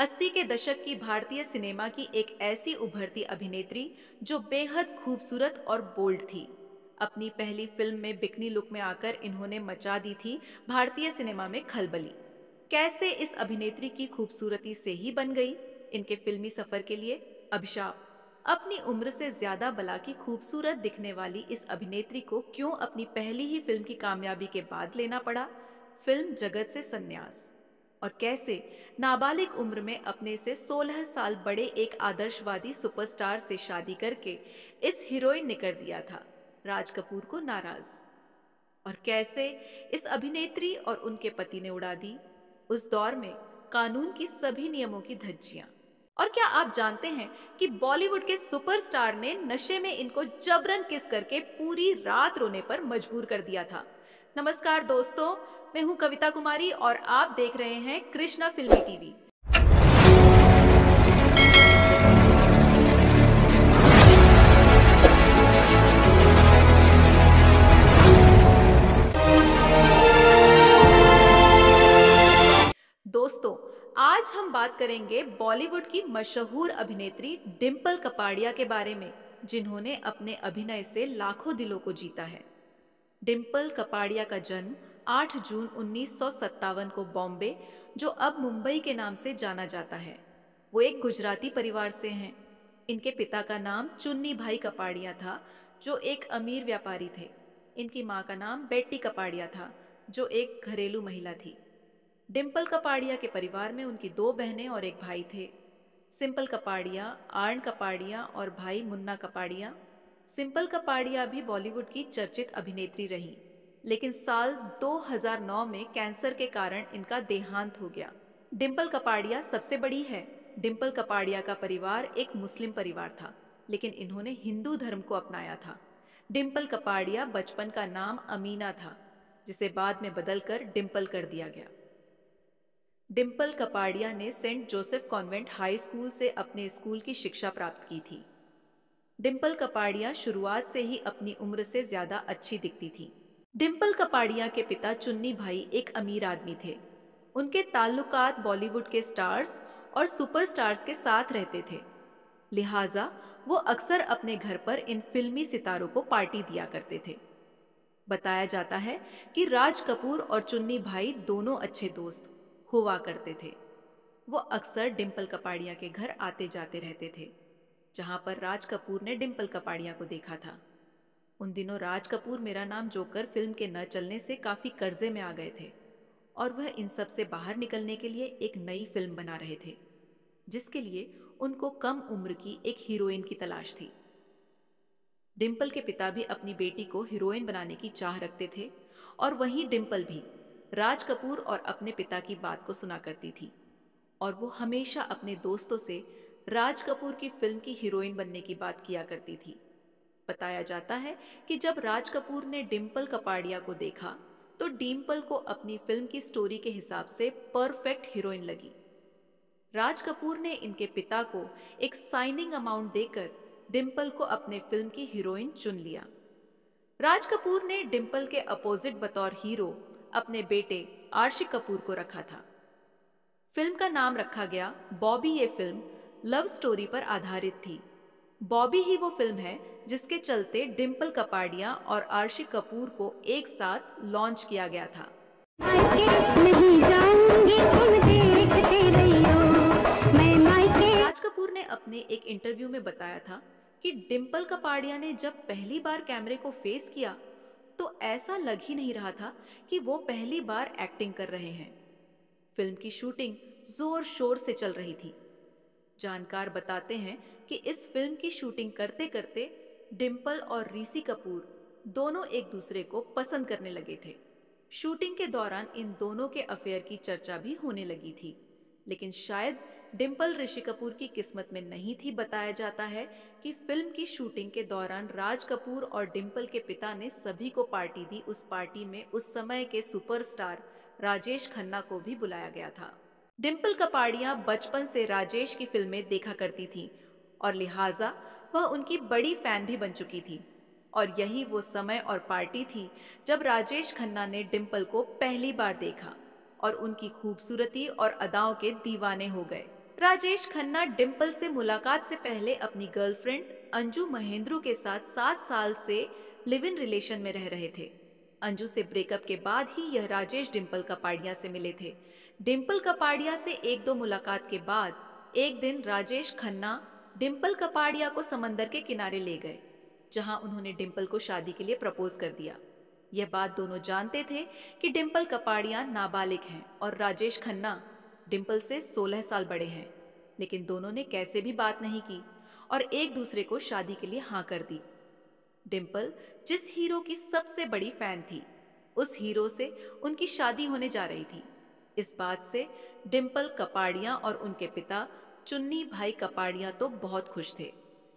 80 के दशक की भारतीय सिनेमा की एक ऐसी उभरती अभिनेत्री जो बेहद खूबसूरत और बोल्ड थी। अपनी पहली फिल्म में बिकनी लुक में आकर इन्होंने मचा दी थी भारतीय सिनेमा में खलबली। कैसे इस अभिनेत्री की खूबसूरती से ही बन गई इनके फिल्मी सफर के लिए अभिशाप। अपनी उम्र से ज्यादा बला की खूबसूरत दिखने वाली इस अभिनेत्री को क्यों अपनी पहली ही फिल्म की कामयाबी के बाद लेना पड़ा फिल्म जगत से संन्यास। और कैसे नाबालिग उम्र में अपने से 16 साल बड़े एक आदर्शवादी सुपरस्टार से शादी करके इस हीरोइन ने कर दिया था राज कपूर को नाराज। और कैसे इस अभिनेत्री और उनके पति ने उड़ा दी उस दौर में कानून की सभी नियमों की धज्जियां। और क्या आप जानते हैं कि बॉलीवुड के सुपरस्टार ने नशे में इनको जबरन किस करके पूरी रात रोने पर मजबूर कर दिया था। नमस्कार दोस्तों, मैं हूं कविता कुमारी और आप देख रहे हैं कृष्णा फिल्मी टीवी। दोस्तों, आज हम बात करेंगे बॉलीवुड की मशहूर अभिनेत्री डिम्पल कपाड़िया के बारे में, जिन्होंने अपने अभिनय से लाखों दिलों को जीता है। डिम्पल कपाड़िया का जन्म 8 जून 1957 को बॉम्बे, जो अब मुंबई के नाम से जाना जाता है, वो एक गुजराती परिवार से हैं। इनके पिता का नाम चुन्नी भाई कपाड़िया था, जो एक अमीर व्यापारी थे। इनकी माँ का नाम बेट्टी कपाड़िया था, जो एक घरेलू महिला थी। डिम्पल कपाड़िया के परिवार में उनकी 2 बहनें और एक भाई थे, सिंपल कपाड़िया, आर्न कपाड़िया और भाई मुन्ना कपाड़िया। सिंपल कपाड़िया भी बॉलीवुड की चर्चित अभिनेत्री रही, लेकिन साल 2009 में कैंसर के कारण इनका देहांत हो गया। डिम्पल कपाड़िया सबसे बड़ी है। डिम्पल कपाड़िया का परिवार एक मुस्लिम परिवार था, लेकिन इन्होंने हिंदू धर्म को अपनाया था। डिम्पल कपाड़िया बचपन का नाम अमीना था, जिसे बाद में बदलकर डिम्पल कर दिया गया। डिम्पल कपाड़िया ने Saint Joseph Convent High School से अपने स्कूल की शिक्षा प्राप्त की थी। डिम्पल कपाड़िया शुरुआत से ही अपनी उम्र से ज्यादा अच्छी दिखती थी। डिम्पल कपाड़िया के पिता चुन्नी भाई एक अमीर आदमी थे। उनके ताल्लुकात बॉलीवुड के स्टार्स और सुपरस्टार्स के साथ रहते थे, लिहाजा वो अक्सर अपने घर पर इन फिल्मी सितारों को पार्टी दिया करते थे। बताया जाता है कि राज कपूर और चुन्नी भाई दोनों अच्छे दोस्त हुआ करते थे। वो अक्सर डिम्पल कपाड़िया के घर आते जाते रहते थे, जहां पर राज कपूर ने डिम्पल कपाड़िया को देखा था। उन दिनों राज कपूर मेरा नाम जोकर फिल्म के न चलने से काफी कर्जे में आ गए थे और वह इन सब से बाहर निकलने के लिए एक नई फिल्म बना रहे थे, जिसके लिए उनको कम उम्र की एक हीरोइन की तलाश थी। डिम्पल के पिता भी अपनी बेटी को हीरोइन बनाने की चाह रखते थे और वहीं डिम्पल भी राज कपूर और अपने पिता की बात को सुना करती थी और वो हमेशा अपने दोस्तों से राज कपूर की फिल्म की हीरोइन बनने की बात किया करती थी। बताया जाता है कि जब राज कपूर ने डिम्पल कपाड़िया को देखा तो डिम्पल को अपनी फिल्म की स्टोरी के हिसाब से परफेक्ट हीरोइन लगी। राज कपूर ने इनके पिता को एक साइनिंग अमाउंट देकर डिम्पल को अपने फिल्म की हीरोइन चुन लिया। राज कपूर ने डिम्पल के अपोजिट बतौर हीरो अपने बेटे आर्शिक कपूर को रखा था। फिल्म का नाम रखा गया बॉबी। ये फिल्म लव स्टोरी पर आधारित थी। बॉबी ही वो फिल्म है जिसके चलते डिम्पल कपाड़िया और आर्शिक कपूर को एक साथ लॉन्च किया गया था। नहीं जाऊंगी, तुम देखते रहियो, मैं मायके। राज कपूर ने अपने एक इंटरव्यू में बताया था कि डिम्पल कपाड़िया ने जब पहली बार कैमरे को फेस किया तो ऐसा लग ही नहीं रहा था कि वो पहली बार एक्टिंग कर रहे हैं। फिल्म की शूटिंग जोर शोर से चल रही थी। जानकार बताते हैं कि इस फिल्म की शूटिंग करते करते डिम्पल और ऋषि कपूर दोनों एक दूसरे को पसंद करने लगे थे। शूटिंग के दौरान इन दोनों के अफेयर की चर्चा भी होने लगी थी, लेकिन शायद डिम्पल ऋषि कपूर की किस्मत में नहीं थी। बताया जाता है कि फिल्म की शूटिंग के दौरान राज कपूर और डिम्पल के पिता ने सभी को पार्टी दी। उस पार्टी में उस समय के सुपरस्टार राजेश खन्ना को भी बुलाया गया था। डिम्पल कपाड़िया बचपन से राजेश की फिल्में देखा करती थी और लिहाजा वह उनकी बड़ी फैन भी बन चुकी थी। और यही वो समय और पार्टी थी जब राजेश खन्ना ने डिम्पल को पहली बार देखा और उनकी खूबसूरती और अदाओं के दीवाने हो गए। राजेश खन्ना डिम्पल से मुलाकात से पहले अपनी गर्लफ्रेंड अंजू महेंद्रू के साथ 7 साल से लिव इन रिलेशन में रह रहे थे। अंजू से ब्रेकअप के बाद ही यह राजेश डिम्पल कपाड़िया से मिले थे। डिम्पल कपाड़िया से एक दो मुलाकात के बाद एक दिन राजेश खन्ना डिम्पल कपाड़िया को समंदर के किनारे ले गए, जहां उन्होंने डिम्पल को शादी के लिए प्रपोज कर दिया। यह बात दोनों जानते थे कि डिम्पल कपाड़िया नाबालिग हैं और राजेश खन्ना डिम्पल से 16 साल बड़े हैं, लेकिन दोनों ने कैसे भी बात नहीं की और एक दूसरे को शादी के लिए हाँ कर दी। डिम्पल जिस हीरो की सबसे बड़ी फैन थी, उस हीरो से उनकी शादी होने जा रही थी। इस बात से डिम्पल कपाड़िया और उनके पिता चुन्नी भाई कपाड़िया तो बहुत खुश थे,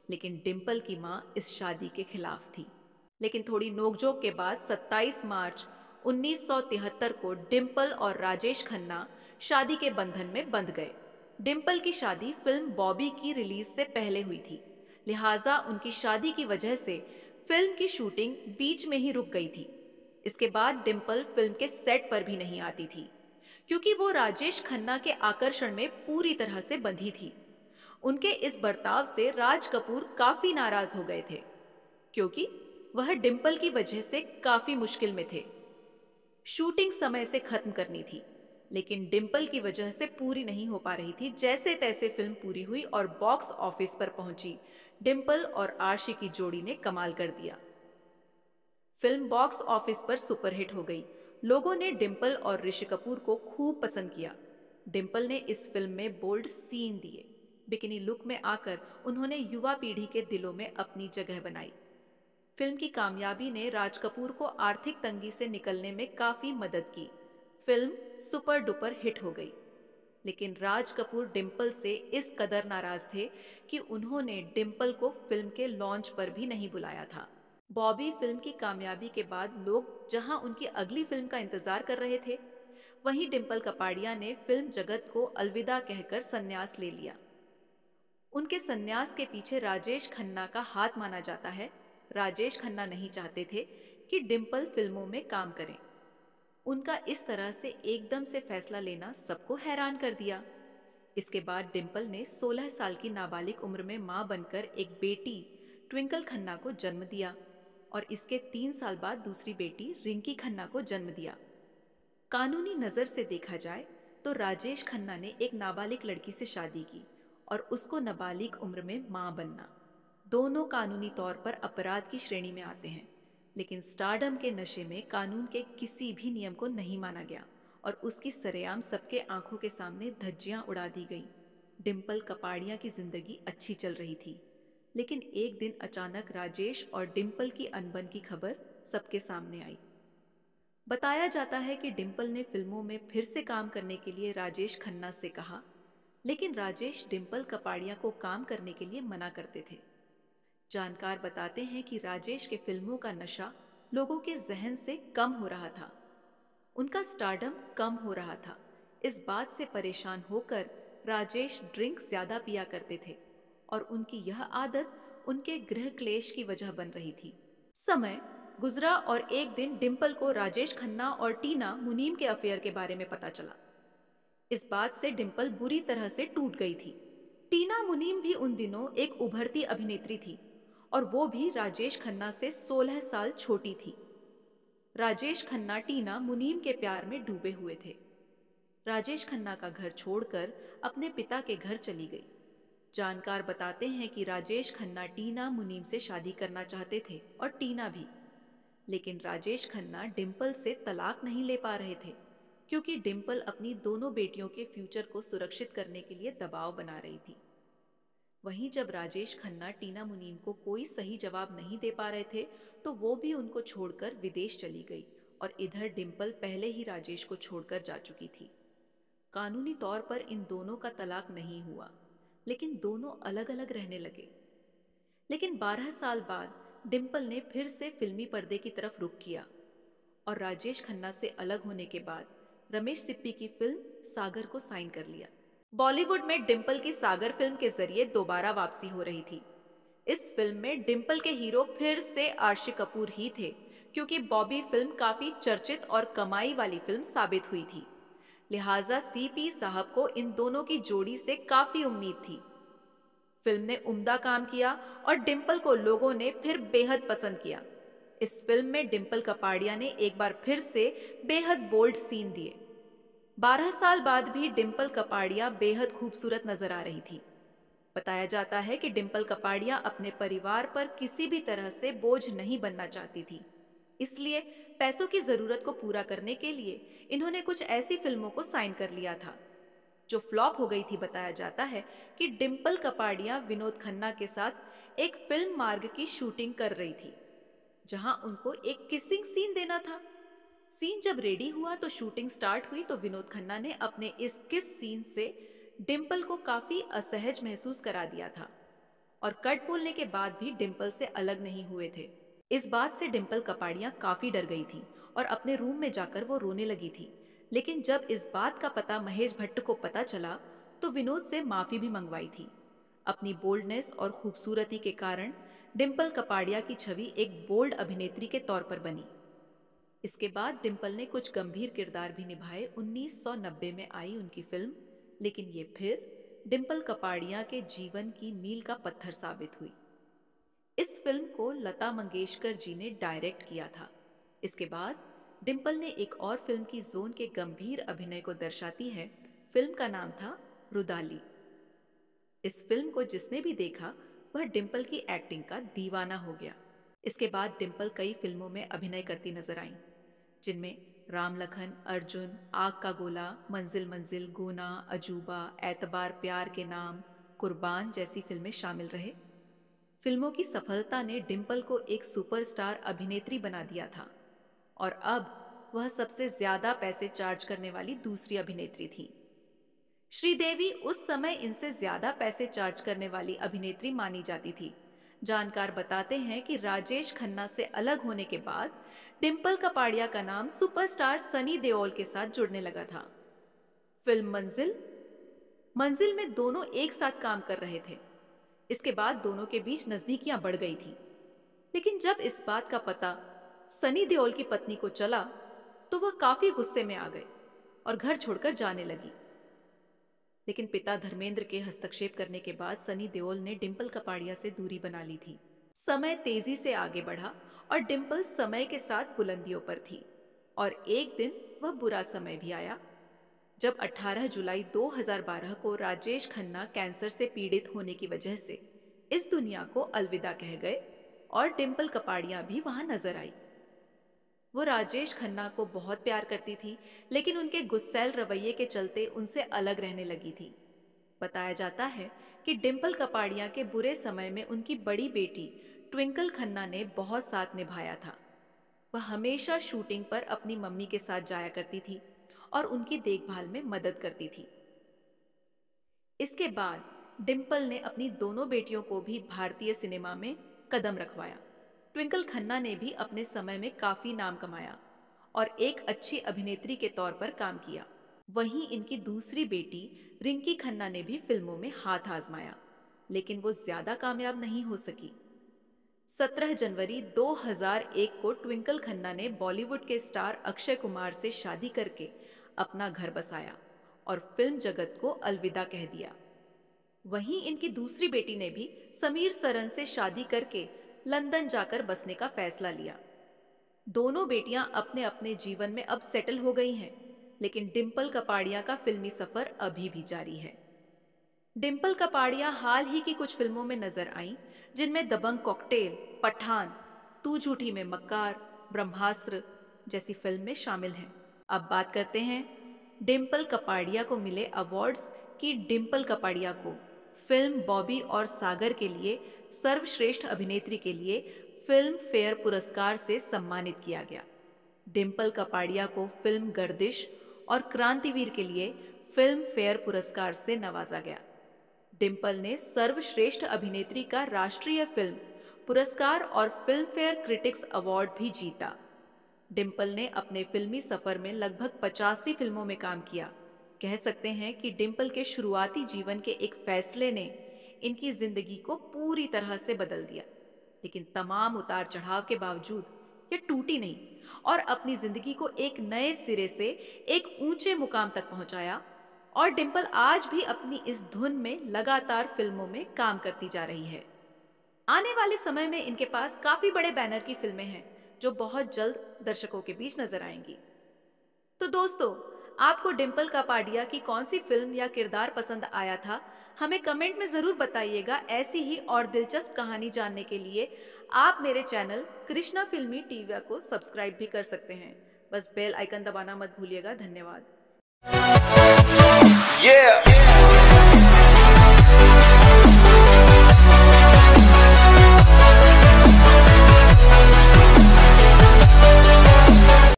लेकिन डिम्पल की मां इस शादी के खिलाफ थी। लेकिन थोड़ी नोकझोंक के बाद 27 मार्च 1973 को डिम्पल और राजेश खन्ना शादी के बंधन में बंध गए। डिम्पल की शादी फिल्म बॉबी की रिलीज से पहले हुई थी, लिहाजा उनकी शादी की वजह से फिल्म की शूटिंग बीच में ही रुक गई थी। इसके बाद डिम्पल फिल्म के सेट पर भी नहीं आती थी, क्योंकि वो राजेश खन्ना के आकर्षण में पूरी तरह से बंधी थी। उनके इस बर्ताव से राज कपूर काफी नाराज हो गए थे, क्योंकि वह डिम्पल की वजह से काफी मुश्किल में थे। शूटिंग समय से खत्म करनी थी, लेकिन डिम्पल की वजह से पूरी नहीं हो पा रही थी। जैसे तैसे फिल्म पूरी हुई और बॉक्स ऑफिस पर पहुंची। डिम्पल और आशी की जोड़ी ने कमाल कर दिया। फिल्म बॉक्स ऑफिस पर सुपरहिट हो गई। लोगों ने डिम्पल और ऋषि कपूर को खूब पसंद किया। डिम्पल ने इस फिल्म में बोल्ड सीन दिए। बिकिनी लुक में आकर उन्होंने युवा पीढ़ी के दिलों में अपनी जगह बनाई। फिल्म की कामयाबी ने राज कपूर को आर्थिक तंगी से निकलने में काफी मदद की। फिल्म सुपर डुपर हिट हो गई, लेकिन राज कपूर डिम्पल से इस कदर नाराज थे कि उन्होंने डिम्पल को फिल्म के लॉन्च पर भी नहीं बुलाया था। बॉबी फिल्म की कामयाबी के बाद लोग जहां उनकी अगली फिल्म का इंतजार कर रहे थे, वहीं डिम्पल कपाड़िया ने फिल्म जगत को अलविदा कहकर संन्यास ले लिया। उनके संन्यास के पीछे राजेश खन्ना का हाथ माना जाता है। राजेश खन्ना नहीं चाहते थे कि डिम्पल फिल्मों में काम करें। उनका इस तरह से एकदम से फैसला लेना सबको हैरान कर दिया। इसके बाद डिम्पल ने 16 साल की नाबालिग उम्र में मां बनकर एक बेटी ट्विंकल खन्ना को जन्म दिया और इसके 3 साल बाद दूसरी बेटी रिंकी खन्ना को जन्म दिया। कानूनी नजर से देखा जाए तो राजेश खन्ना ने एक नाबालिग लड़की से शादी की और उसको नाबालिग उम्र में मां बनना, दोनों कानूनी तौर पर अपराध की श्रेणी में आते हैं। लेकिन स्टारडम के नशे में कानून के किसी भी नियम को नहीं माना गया और उसकी सरेआम सबके आंखों के सामने धज्जियां उड़ा दी गई। डिम्पल कपाड़िया की जिंदगी अच्छी चल रही थी, लेकिन एक दिन अचानक राजेश और डिम्पल की अनबन की खबर सबके सामने आई। बताया जाता है कि डिम्पल ने फिल्मों में फिर से काम करने के लिए राजेश खन्ना से कहा, लेकिन राजेश डिम्पल कपाड़िया को काम करने के लिए मना करते थे। जानकार बताते हैं कि राजेश के फिल्मों का नशा लोगों के जहन से कम हो रहा था, उनका स्टारडम कम हो रहा था। इस बात से परेशान होकर राजेश ड्रिंक ज्यादा पिया करते थे और उनकी यह आदत उनके गृह क्लेश की वजह बन रही थी। समय गुजरा और एक दिन डिम्पल को राजेश खन्ना और टीना मुनीम के अफेयर के बारे में पता चला। इस बात से डिम्पल बुरी तरह से टूट गई थी। टीना मुनीम भी उन दिनों एक उभरती अभिनेत्री थी और वो भी राजेश खन्ना से 16 साल छोटी थी। राजेश खन्ना टीना मुनीम के प्यार में डूबे हुए थे। राजेश खन्ना का घर छोड़कर अपने पिता के घर चली गई। जानकार बताते हैं कि राजेश खन्ना टीना मुनीम से शादी करना चाहते थे और टीना भी, लेकिन राजेश खन्ना डिम्पल से तलाक नहीं ले पा रहे थे, क्योंकि डिम्पल अपनी दोनों बेटियों के फ्यूचर को सुरक्षित करने के लिए दबाव बना रही थी। वहीं जब राजेश खन्ना टीना मुनीम को कोई सही जवाब नहीं दे पा रहे थे, तो वो भी उनको छोड़कर विदेश चली गई और इधर डिम्पल पहले ही राजेश को छोड़कर जा चुकी थी। कानूनी तौर पर इन दोनों का तलाक नहीं हुआ, लेकिन दोनों अलग अलग रहने लगे। लेकिन 12 साल बाद डिम्पल ने फिर से फिल्मी पर्दे की तरफ रुख किया और राजेश खन्ना से अलग होने के बाद रमेश सिप्पी की फिल्म सागर को साइन कर लिया। बॉलीवुड में डिम्पल की सागर फिल्म के जरिए दोबारा वापसी हो रही थी। इस फिल्म में डिम्पल के हीरो फिर से आर्शी कपूर ही थे, क्योंकि बॉबी फिल्म काफी चर्चित और कमाई वाली फिल्म साबित हुई थी। लिहाजा सीपी साहब को इन दोनों की जोड़ी से काफी उम्मीद थी। फिल्म ने उम्दा काम किया और डिंपल को लोगों ने फिर बेहद पसंद किया। इस फिल्म में डिंपल कपाड़िया ने एक बार फिर से बेहद बोल्ड सीन दिए। 12 साल बाद भी डिंपल कपाड़िया बेहद खूबसूरत नजर आ रही थी। बताया जाता है कि डिंपल कपाड़िया अपने परिवार पर किसी भी तरह से बोझ नहीं बनना चाहती थी। इसलिए पैसों की जरूरत को पूरा करने के लिए इन्होंने कुछ ऐसी फिल्मों को साइन कर लिया था जो फ्लॉप हो गई थी। बताया जाता है कि डिंपल कपाड़िया विनोद खन्ना के साथ एक फिल्म मार्ग की शूटिंग कर रही थी, जहां उनको एक किसिंग सीन देना था। सीन जब रेडी हुआ तो शूटिंग स्टार्ट हुई तो विनोद खन्ना ने अपने इस किस सीन से डिंपल को काफी असहज महसूस करा दिया था और कट बोलने के बाद भी डिंपल से अलग नहीं हुए थे। इस बात से डिंपल कपाड़िया काफी डर गई थी और अपने रूम में जाकर वो रोने लगी थी। लेकिन जब इस बात का पता महेश भट्ट को पता चला तो विनोद से माफी भी मंगवाई थी। अपनी बोल्डनेस और खूबसूरती के कारण डिंपल कपाड़िया की छवि एक बोल्ड अभिनेत्री के तौर पर बनी। इसके बाद डिंपल ने कुछ गंभीर किरदार भी निभाए। 1990 में आई उनकी फिल्म लेकिन ये फिर डिंपल कपाड़िया के जीवन की मील का पत्थर साबित हुई। इस फिल्म को लता मंगेशकर जी ने डायरेक्ट किया था। इसके बाद डिंपल ने एक और फिल्म की जोन के गंभीर अभिनय को दर्शाती है। फिल्म का नाम था रुदाली। इस फिल्म को जिसने भी देखा वह डिंपल की एक्टिंग का दीवाना हो गया। इसके बाद डिंपल कई फिल्मों में अभिनय करती नजर आईं, जिनमें राम लखन, अर्जुन, आग का गोला, मंजिल मंजिल, गुना, अजूबा, एतबार, प्यार के नाम, कुर्बान जैसी फिल्में शामिल रहे। फिल्मों की सफलता ने डिंपल को एक सुपरस्टार अभिनेत्री बना दिया था और अब वह सबसे ज्यादा पैसे चार्ज करने वाली दूसरी अभिनेत्री थी। श्रीदेवी उस समय इनसे ज्यादा पैसे चार्ज करने वाली अभिनेत्री मानी जाती थी। जानकार बताते हैं कि राजेश खन्ना से अलग होने के बाद डिंपल कपाड़िया का नाम सुपरस्टार सनी देओल के साथ जुड़ने लगा था। फिल्म मंजिल मंजिल में दोनों एक साथ काम कर रहे थे। इसके बाद दोनों के बीच नजदीकियां बढ़ गई थी। लेकिन जब इस बात का पता सनी देओल की पत्नी को चला तो वह काफी गुस्से में आ गए और घर छोड़कर जाने लगी। लेकिन पिता धर्मेंद्र के हस्तक्षेप करने के बाद सनी देओल ने डिंपल कपाड़िया से दूरी बना ली थी। समय तेजी से आगे बढ़ा और डिंपल समय के साथ बुलंदियों पर थी और एक दिन वह बुरा समय भी आया जब 18 जुलाई 2012 को राजेश खन्ना कैंसर से पीड़ित होने की वजह से इस दुनिया को अलविदा कह गए और डिंपल कपाड़िया भी वहां नजर आई। वो राजेश खन्ना को बहुत प्यार करती थी लेकिन उनके गुस्सैल रवैये के चलते उनसे अलग रहने लगी थी। बताया जाता है कि डिंपल कपाड़िया के बुरे समय में उनकी बड़ी बेटी ट्विंकल खन्ना ने बहुत साथ निभाया था। वह हमेशा शूटिंग पर अपनी मम्मी के साथ जाया करती थी और उनकी देखभाल में मदद करती थी। इसके बाद डिंपल ने अपनी दोनों बेटियों को भी भारतीय सिनेमा में कदम रखवाया। ट्विंकल खन्ना ने भी अपने समय में काफी नाम कमाया और एक अच्छी अभिनेत्री के तौर पर काम किया। वहीं इनकी दूसरी बेटी रिंकी खन्ना ने भी फिल्मों में हाथ आजमाया लेकिन वो ज्यादा कामयाब नहीं हो सकी। 17 जनवरी 2001 को ट्विंकल खन्ना ने बॉलीवुड के स्टार अक्षय कुमार से शादी करके अपना घर बसाया और फिल्म जगत को अलविदा कह दिया। वहीं इनकी दूसरी बेटी ने भी समीर सरन से शादी करके लंदन जाकर बसने का फैसला लिया। दोनों बेटियां अपने अपने जीवन में अब सेटल हो गई हैं, लेकिन डिंपल कपाड़िया का फिल्मी सफर अभी भी जारी है। डिंपल कपाड़िया हाल ही की कुछ फिल्मों में नजर आईं, जिनमें दबंग कॉकटेल, पठान, तू झूठी में मक्कार, ब्रह्मास्त्र जैसी फिल्में शामिल हैं। अब बात करते हैं डिंपल कपाड़िया को मिले अवार्ड्स की। डिंपल कपाड़िया को फिल्म बॉबी और सागर के लिए सर्वश्रेष्ठ अभिनेत्री के लिए फिल्म फेयर पुरस्कार से सम्मानित किया गया। डिंपल कपाड़िया को फिल्म गर्दिश और क्रांतिवीर के लिए फिल्म फेयर पुरस्कार से नवाजा गया। डिंपल ने सर्वश्रेष्ठ अभिनेत्री का राष्ट्रीय फिल्म पुरस्कार और फिल्म फेयर क्रिटिक्स अवार्ड भी जीता। डिंपल ने अपने फिल्मी सफर में लगभग 85 फिल्मों में काम किया। कह सकते हैं कि डिंपल के शुरुआती जीवन के एक फैसले ने इनकी जिंदगी को पूरी तरह से बदल दिया। लेकिन तमाम उतार चढ़ाव के बावजूद ये टूटी नहीं और अपनी जिंदगी को एक नए सिरे से एक ऊंचे मुकाम तक पहुंचाया। और डिंपल आज भी अपनी इस धुन में लगातार फिल्मों में काम करती जा रही है। आने वाले समय में इनके पास काफी बड़े बैनर की फिल्में हैं जो बहुत जल्द दर्शकों के बीच नजर आएंगी। तो दोस्तों, आपको डिंपल कपाडिया की कौन सी फिल्म या किरदार पसंद आया था? हमें कमेंट में जरूर बताइएगा। ऐसी ही और दिलचस्प कहानी जानने के लिए आप मेरे चैनल कृष्णा फिल्मी टीवी को सब्सक्राइब भी कर सकते हैं। बस बेल आइकन दबाना मत भूलिएगा। धन्यवाद। Yeah.